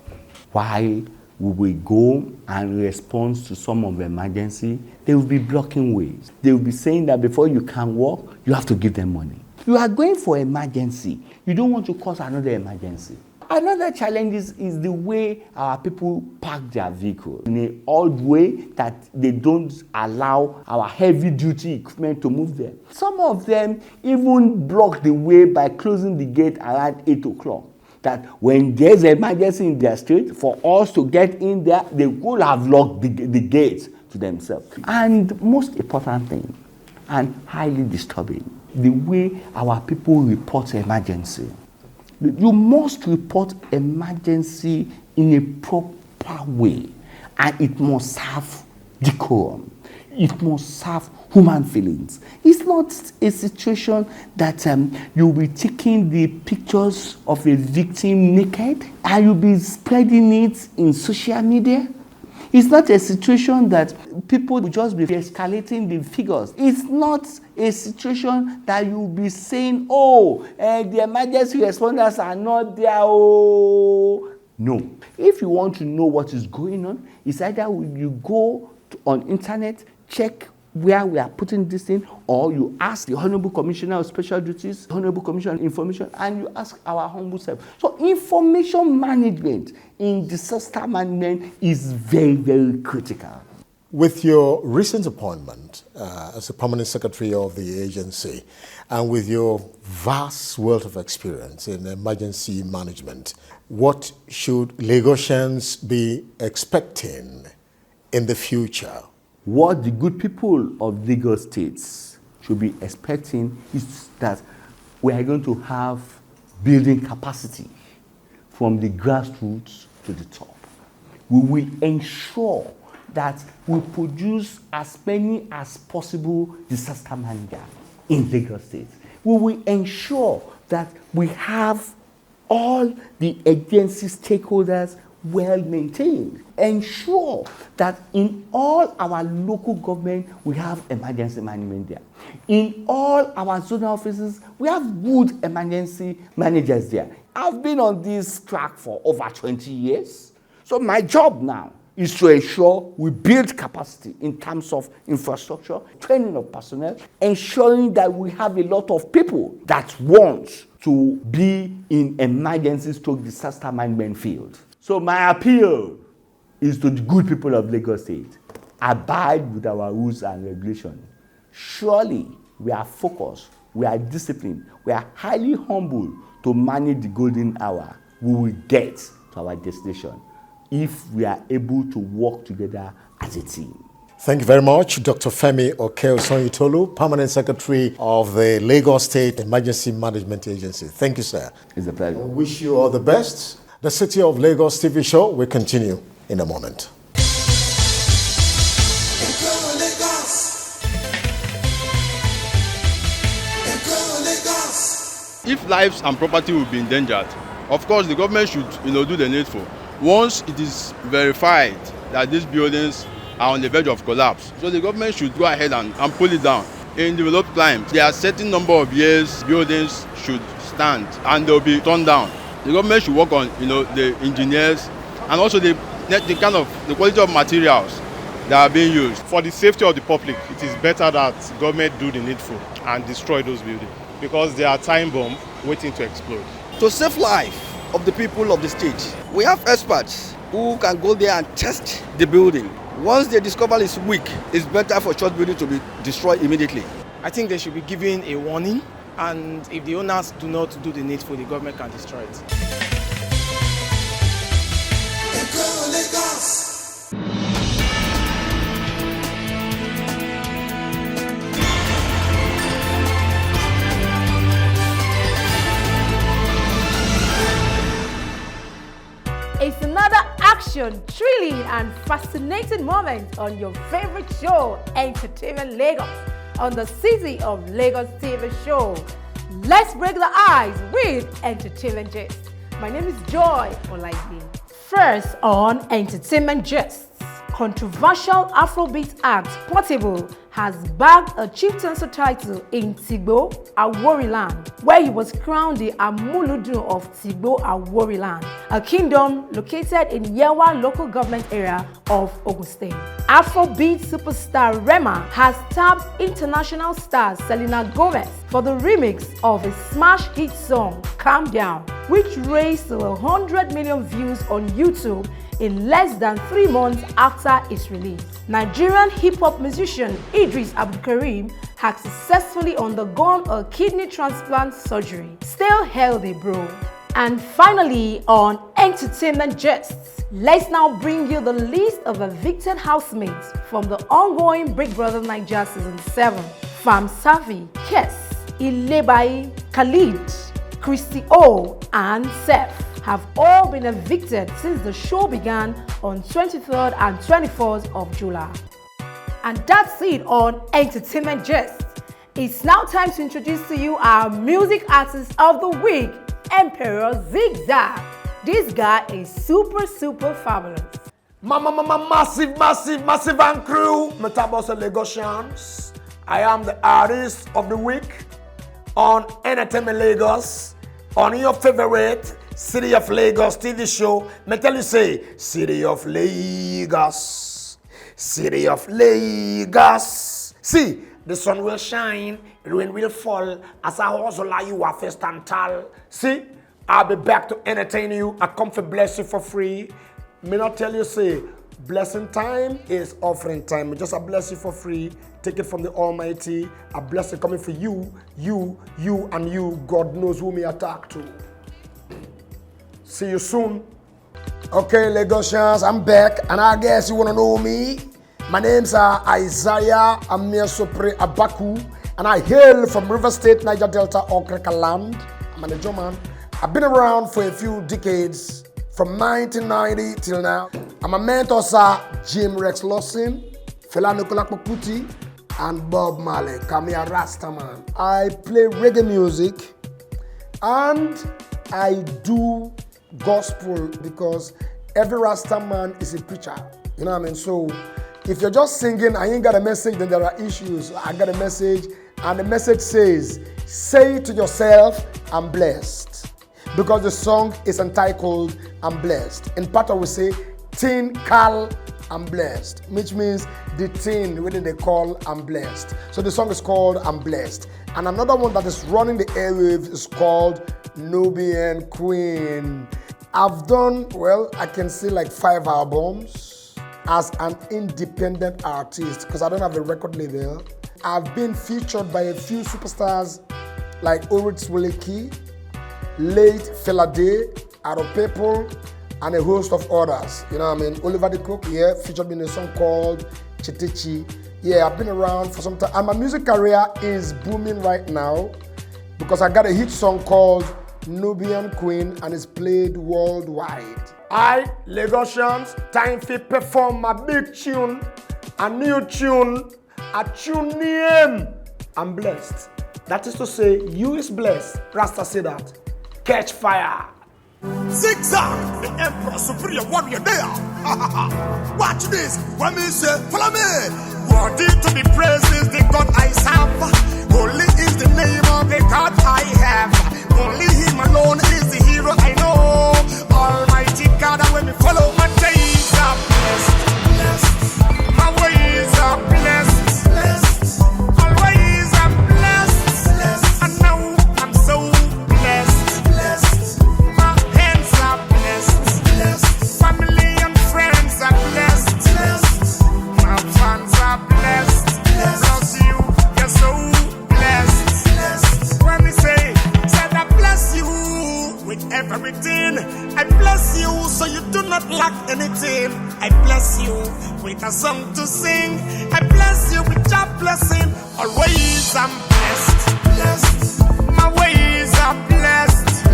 Why we will go and respond to some of the emergency, they will be blocking ways. They will be saying that before you can walk, you have to give them money. You are going for emergency. You don't want to cause another emergency. Another challenge is the way our people park their vehicles in an odd way that they don't allow our heavy-duty equipment to move there. Some of them even block the way by closing the gate around 8 o'clock. That when there's an emergency in their street, for us to get in there, they could have locked the gate to themselves. And most important thing, and highly disturbing, the way our people report emergency. You must report emergency in a proper way, and it must have decorum. It must have human feelings. It's not a situation that you'll be taking the pictures of a victim naked and you'll be spreading it in social media. It's not a situation that people will just be escalating the figures. It's not a situation that you'll be saying, the emergency responders are not there. Oh. No. If you want to know what is going on, it's either you go on internet, check where we are putting this in, or you ask the Honorable Commissioner of Special Duties, Honorable Commissioner of Information, and you ask our humble self. So information management in disaster management is very, very critical.
With your recent appointment as a permanent secretary of the agency, and with your vast wealth of experience in emergency management, what should Lagosians be expecting in the future?
What the good people of Lagos State should be expecting is that we are going to have building capacity from the grassroots to the top. We will ensure that we produce as many as possible disaster managers in Lagos State. We will ensure that we have all the agency stakeholders well maintained. Ensure that in all our local government, we have emergency management there. In all our zonal offices, we have good emergency managers there. I've been on this track for over 20 years. So my job now is to ensure we build capacity in terms of infrastructure, training of personnel, ensuring that we have a lot of people that want to be in emergency stroke disaster management field. So my appeal is to the good people of Lagos State. Abide with our rules and regulations. Surely we are focused, we are disciplined, we are highly humble to manage the golden hour. We will get to our destination if we are able to work together as a team.
Thank you very much, Dr. Femi Okeosonyitolu, Permanent Secretary of the Lagos State Emergency Management Agency. Thank you, sir.
It's a pleasure.
I wish you all the best. The City of Lagos TV show will continue in a moment.
If lives and property will be endangered, of course the government should do the needful. Once it is verified that these buildings are on the verge of collapse, so the government should go ahead and pull it down. In developed climes, there are certain number of years buildings should stand and they'll be torn down. The government should work on, the engineers and also the quality of materials that are being used.
For the safety of the public, it is better that government do the needful and destroy those buildings because they are time bomb waiting to explode.
To save life of the people of the state, we have experts who can go there and test the building. Once they discover it's weak, it's better for church building to be destroyed immediately.
I think they should be given a warning, and if the owners do not do the needful, the government can destroy it.
It's another action, thrilling and fascinating moment on your favorite show, Entertainment Lagos, on the City of Lagos TV show. Let's break the ice with Entertainment Gist. My name is Joy Olaide. First on Entertainment Gist, controversial Afrobeat act Portable has bagged a chieftaincy title in Tigbo, Aworiland, where he was crowned the Amuludun of Tigbo, Aworiland, a kingdom located in Yewa local government area of Ogun State. Afrobeat superstar Rema has tapped international star Selena Gomez for the remix of his smash hit song Calm Down, which raised 100 million views on YouTube in less than 3 months after its release. Nigerian hip-hop musician Idris Abdulkarim has successfully undergone a kidney transplant surgery. Still healthy, bro. And finally, on Entertainment Gist, let's now bring you the list of evicted housemates from the ongoing Big Brother Naija Season 7. Fam Safi, Kes, Ilebai, Khalid, Christy O, and Seth have all been evicted since the show began on 23rd and 24th of July. And that's it on Entertainment Gist. It's now time to introduce to you our music artist of the week, Emperor Zigzag. This guy is super fabulous.
Massive and crew, Metabos Lagosians. I am the artist of the week on Entertainment Lagos, on your favorite City of Lagos TV show. Me tell you say, City of Lagos, City of Lagos. See, the sun will shine, rain will fall, as I hustle you are first and tall. See, I'll be back to entertain you. I come to bless you for free. Me not tell you say, blessing time is offering time. Me just I bless you for free. Take it from the Almighty. A blessing coming for you, and you. God knows who me attack to. See you soon. Okay, Lagosians, I'm back, and I guess you wanna know me. My name's Isaiah Amir Sopre Abaku, and I hail from River State, Niger Delta, Okreka land. I'm an German. I've been around for a few decades, from 1990 till now. I'm a mentor, sir, Jim Rex Lawson, Fela Nicola Kuti, and Bob Marley, Kamia Rastaman. I play reggae music, and I do gospel because every Rasta man is a preacher. You know what I mean? So if you're just singing, I ain't got a message, then there are issues. I got a message, and the message says, say to yourself, I'm blessed. Because the song is entitled, I'm blessed. In part, I will say, Tin Cal, I'm blessed, which means the tin, when they call, I'm blessed. So the song is called, I'm blessed. And another one that is running the airwaves is called Nubian Queen. I've done, well, I can say like 5 albums as an independent artist because I don't have a record label. I've been featured by a few superstars like Oritz Wileki, late Felade, Aro People, and a host of others. You know what I mean? Oliver the Cook, yeah, featured me in a song called Chitichi. Yeah, I've been around for some time. And my music career is booming right now because I got a hit song called Nubian Queen and it's played worldwide. I, Lagosians, time to perform my big tune, a new tune, a tune name. I'm blessed. That is to say, you is blessed. Rasta say that. Catch fire.
Zigzag, the Emperor Superior Warrior there. Watch this, when me say, follow me. Worthy to be praised is the God I serve. Holy is the name of the God I have. Only Him alone is the hero I know. Almighty God, and when we follow, my days are blessed. My ways are blessed. Always I'm blessed. I know I'm so blessed. My hands are blessed. Family and friends are blessed. My fans are blessed. Bless you, you're so blessed. When we say I bless you with everything. I bless you so you do not lack anything. I bless you with a song to sing. I bless you with your blessing. Always I'm blessed. My ways are blessed.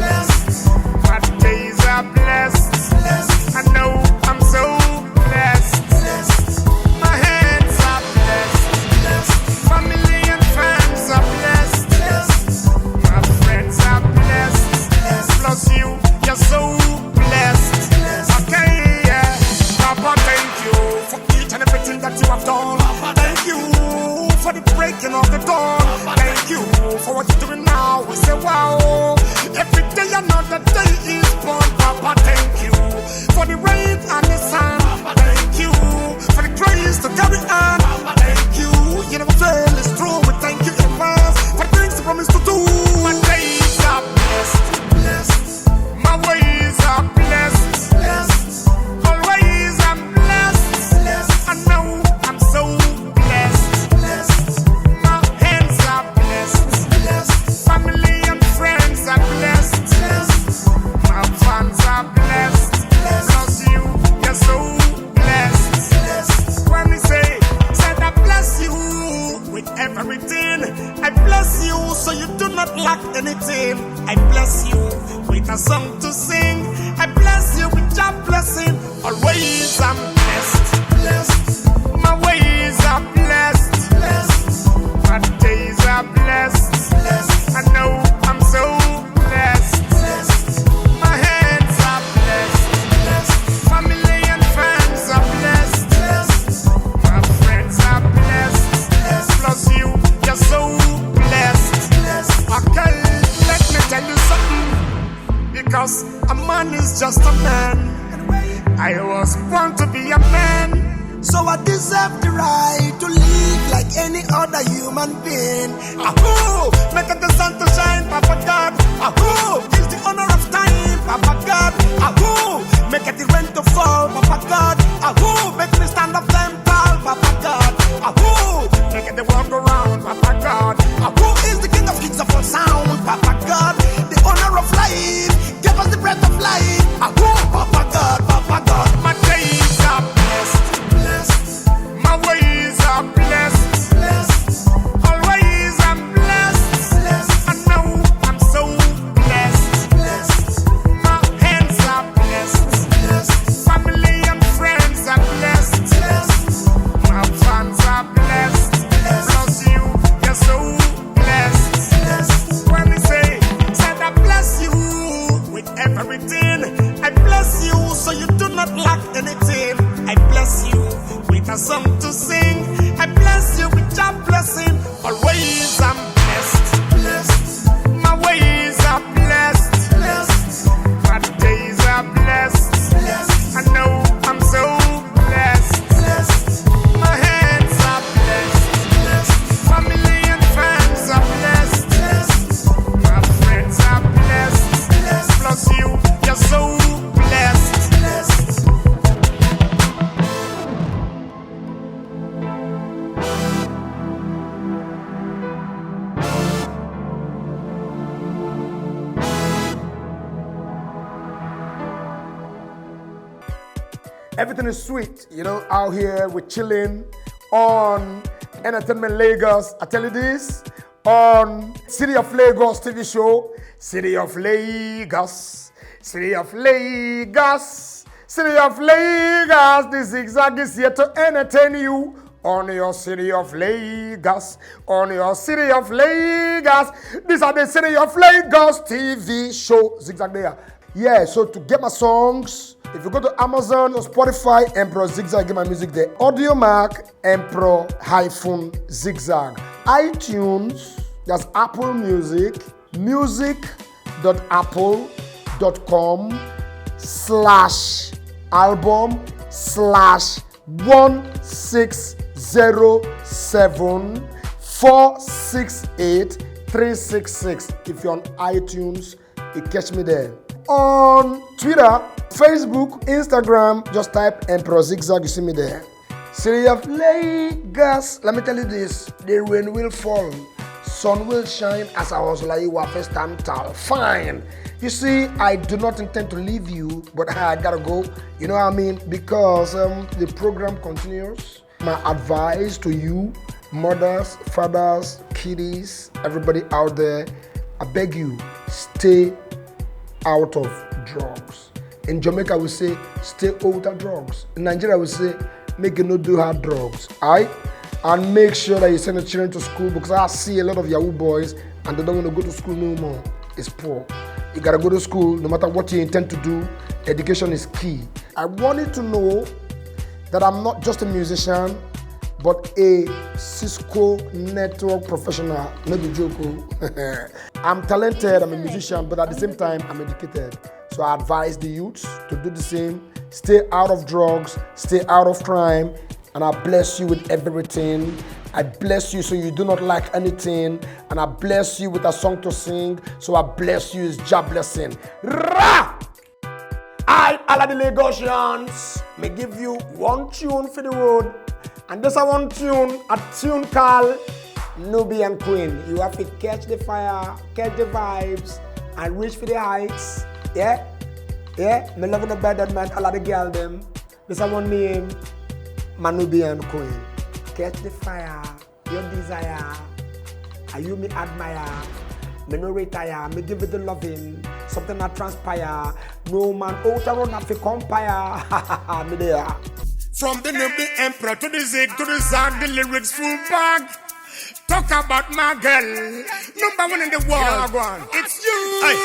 My days are blessed. I know I'm so blessed. My hands are blessed. Family and friends are blessed. My friends are blessed. Plus you, you're so blessed. Okay, yeah. Papa, thank you for each and everything that you have done. Thank you for the breaking of the dawn. Thank you for what you're doing now. We say wow. Every day another day is born. Papa, thank you for the rain and the sun. Thank you for the grace to carry on. Thank you, you never fail, it's true. We thank you in advance for the things you promised to do. My days are blessed. My ways are blessed. Always I'm blessed. I know I'm so blessed. My hands are blessed. Family and friends are blessed. My fans are blessed. Plus you, you're so blessed. When we say I bless you with everything. I bless you so you do not lack anything. I bless you with a song to sing. I bless you with your blessing. Always I'm blessed. My ways are blessed. My days are blessed. I know I'm so blessed. My hands are blessed. Family and friends are blessed. My friends are blessed. Plus you, you're so blessed. Okay, let me tell you something. Because a man is just a man. I was born to be a man, so I deserve the right to live like any other human being. Ahoo, make the sun to shine, Papa God. Ahoo, is the honor of time, Papa God. Ahoo, make the rain to fall, Papa God. Ahoo, make me stand up them tall, Papa God. Ahoo, make the world go round, Papa God. Ahoo is the king of kings of all sound, Papa God. The honor of life, give us the breath of life. Ahoo, Papa God, Papa God. My days are blessed. My ways are blessed. Always I'm blessed. I know I'm so blessed. My hands are blessed. Family and friends are blessed. My fans are blessed. Plus you, you're so blessed. When we say I bless you with everything. I bless you so you do not lack anything. I bless you with a song to sing. I bless you with your blessing. Always I'm blessed. My ways are blessed. My days are blessed. I know I'm so blessed. My hands are blessed. Family and friends are blessed. My friends are blessed. Plus you, you're so blessed.
Everything is sweet, out here we're chilling on Entertainment Lagos. I tell you this, on City of Lagos TV show, City of Lagos, City of Lagos, City of Lagos. This zigzag is here to entertain you on your City of Lagos, on your City of Lagos. These are the City of Lagos TV show. Zigzag there.
Yeah, so to get my songs, if you go to Amazon or Spotify, Emperor Zigzag, get my music there. Audio Mark, Emperor-Zigzag. iTunes, that's Apple Music, music.apple.com/album/16074683666. If you're on iTunes, you catch me there. On Twitter, Facebook, Instagram, just type Emperor Zigzag, you see me there. City of Lagos, let me tell you this, the rain will fall, sun will shine as I was like you first time tall. Fine. You see, I do not intend to leave you, but I gotta go. You know what I mean? Because the program continues. My advice to you, mothers, fathers, kiddies, everybody out there, I beg you, stay out of drugs. In Jamaica, we say, stay out of drugs. In Nigeria, we say, make you not do hard drugs. Alright? And make sure that you send the children to school, because I see a lot of Yahoo boys and they don't want to go to school no more. It's poor. You gotta go to school no matter what you intend to do. Education is key. I want you to know that I'm not just a musician, but a Cisco network professional. Not a joke. I'm talented, I'm a musician, but at the same time, I'm educated. So I advise the youths to do the same. Stay out of drugs, stay out of crime, and I bless you with everything. I bless you so you do not lack anything, and I bless you with a song to sing, so I bless you is job blessing. Ra! I, all the Lagosians, may give you one tune for the road, and this one tune, a tune called Nubian Queen. You have to catch the fire, catch the vibes, and reach for the heights. Yeah? Yeah? Me loving the better man, all of the girl them. This one name, Nubian Queen. Catch the fire, your desire. Are you me admire? Me no retire, me give it the loving. Something that transpire. No man out around have to compare. Me there.
From the name the emperor to the zig to the zag, the lyrics full bag. Talk about my girl, number one in the world. It's you. Hey.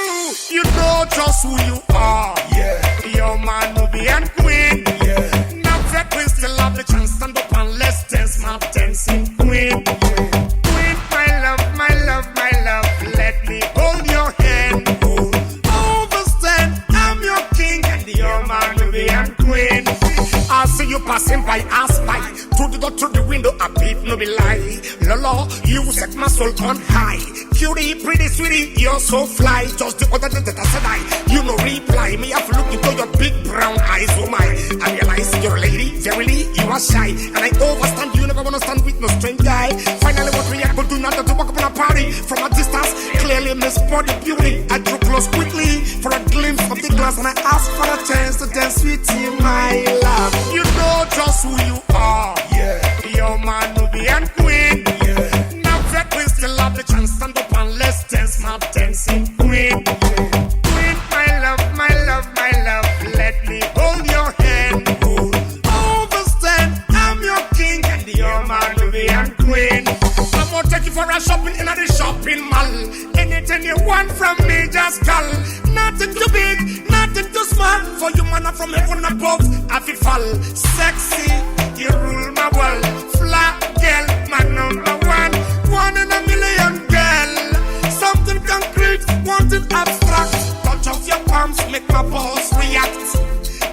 You know just who you are. Yeah. Your man Nubian Queen. Yeah. Now that we still have the chance, stand up and let's dance my dancing queen. Yeah. Queen, my love, my love, my love. Let me hold your hand. Overstand, I'm your king and your man Nubian Queen. I see you passing by, I spy. Through the door, through the window, I peep, no be lie. Lolo, you set my soul on high. Cutie, pretty sweetie, you're so fly. Just the other day that I said you no reply. Me have to look into your big brown eyes, oh my. I realize you're a lady, verily, you are shy. And I overstand, you never wanna stand with no strange guy. Finally, what we are going to do now to walk up on a party. From a distance, clearly miss body beauty. I drew close quickly for a glimpse of the glass, and I asked for a chance to dance with you, my love. You know just who you are. Yeah. Your man Nubian Queen. Yeah. Now that we still have the chance, stand up and let's dance my dancing queen. Yeah. Queen, my love, my love, my love. Let me hold your hand. Overstand, I'm your king and your man Nubian Queen. I'm gonna take you for a shopping in the shopping mall. Anything you want from me, just call. Nothing too big, nothing too small. For you man from heaven above, I feel fall. Sexy, you rule my world. Fly girl, my number one. One in a million girl. Something concrete, wanting abstract. Touch of your palms, make my balls react.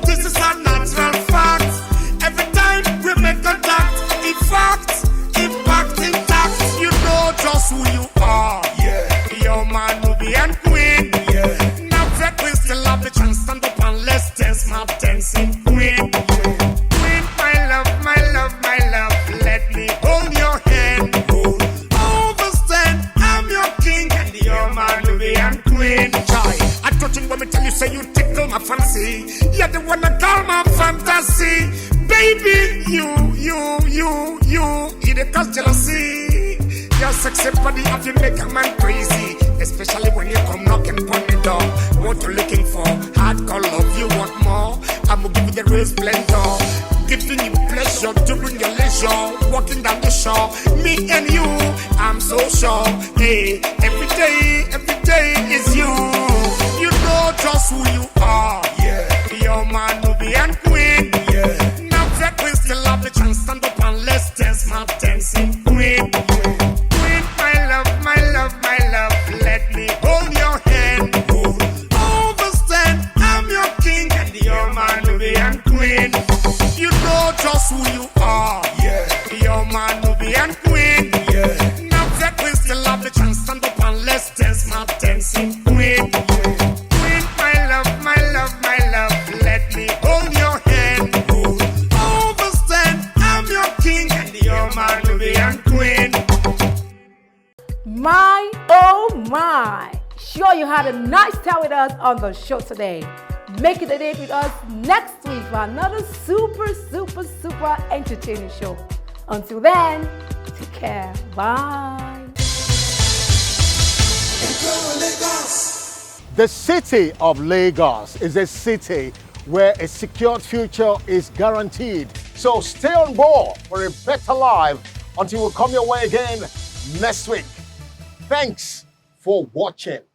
This is a natural fact. Every time we make contact, in fact, impact intact. You know just who you are. Yeah. Your man Nubian Queen. Yeah. Now that we still have the chance, stand up and let's dance my dancing queen. Yeah. Queen, my love, my love, my love. Let me hold your hand. Overstand, I'm your king and your man Nubian Queen. Joy, I touching when me tell you, say you tickle my fancy. You're the one that call my fantasy. Baby, you, it cause jealousy. Your sexy body have you make a man crazy. Especially when you come knocking on the door. What you looking for? Hardcore love, you want more? I will give you the real splendor. Giving you pleasure during your leisure. Walking down the shore, me and you, I'm so sure. Hey, every day is you. You know just who you are. Yeah. Your man, Nubian queen. Yeah. Now that we still have the chance, stand up and let's dance, my dancing queen. Queen, my love, my love, my love, let me hold your hand. Overstand, I'm your king and your man, Nubian queen. You know just who you are. Yeah. Your man, Nubian queen. Yeah. Now that we still have the chance, stand up and let's dance, my dancing queen. Queen, my love, my love, my love, let me hold your hand. Overstand, I'm your king and your man, Nubian queen.
My, oh my. Sure you had a nice time with us on the show today. Make it a date with us next week for another super entertaining show. Until then, take care. Bye.
The city of Lagos is a city where a secured future is guaranteed. So stay on board for a better life until we come your way again next week. Thanks for watching.